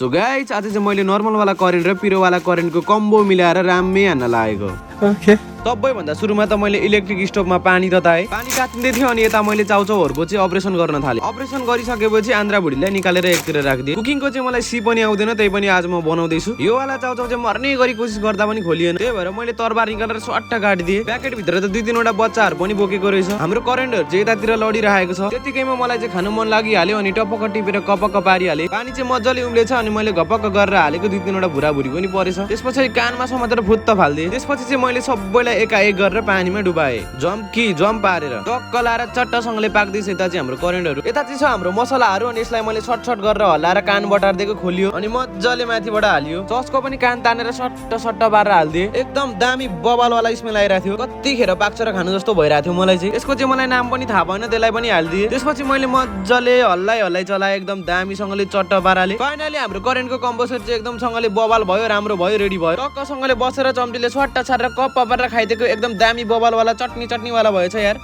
So guys आज चाहिँ मैले नर्मल वाला करेन्ट र पिरो वाला करेन्टको कम्बो मिलाएर राम्रै हान्न लागेको। ओके सबैभन्दा सुरुमा त मैले इलेक्ट्रिक स्टोभमा पानी तताएँ। पानी तातिँदै थियो अनि यता मैले चाउचाउहरूको चाहिँ अपरेसन गर्न थालेँ। अपरेसन गरिसकेपछि आन्द्रा भुडीलाई निकालेर एकतिर राखिदिएँ। कुकिङको चाहिँ मलाई सी पनि आउँदैन, त्यही पनि आज म बनाउँदैछु। यो वाला चाउचाउ चाहिँ मर्ने गरी कोसिस गर्दा पनि खोलिएन, त्यही भएर मैले तरबार निकालेर सट्टा काटिदिएँ। प्याकेट भित्र त 2-3 वटा बच्चाहरू पनि बोकेको रहेछ। हाम्रो करेन्टहरू चाहिँ यतातिर लडिरहेको छ। त्यतिकैमा मलाई चाहिँ खानु मन लागिहाल्यो अनि टपक्क टिपेर कपक्क पारिहालेँ। पानी चाहिँ मजाले उम्लेछ अनि मैले घपक्क गरेर हालेको 2-3 वटा भुराभुरी पनि परेछ। त्यसपछि कानमा समातेर फुत्त फाल्दिएँ। त्यसपछि चाहिँ मैले सबैलाई एकाएक गरेर पानीमा डुबाएँ। जम्प पारेर टक्क लाएर चट्टसँगले पाक्दैछ यता चाहिँ हाम्रो करेन्टहरू। यता चाहिँ छ हाम्रो मसलाहरू अनि यसलाई मैले सट गरेर हल्लाएर कान बटार्दिएको खोलियो अनि मजाले माथिबाट हालियो। चस्को पनि कान तानेर सट्ट पारेर हालिदिएँ। एकदम दामी बबालवाला स्मेल आइरहेको थियो। कतिखेर पाक्छ र खानु जस्तो भइरहेको थियो मलाई चाहिँ। यसको चाहिँ मलाई नाम पनि थाहा भएन, त्यसलाई पनि हालिदिएँ। त्यसपछि मैले मजाले हल्लाइ चलाएँ, एकदम दामीसँगले चट्ट पाराले। फाइनली हाम्रो करेन्टको कम्बोसर चाहिँ एकदमसँगले बबाल भयो, राम्रो भयो, रेडी भयो। टक्कसँगले बसेर चम्टीले सट्टा छारेर कप पारेर खाइदिएको एकदम दामी बबालवाला चटनी वाला भएछ यार।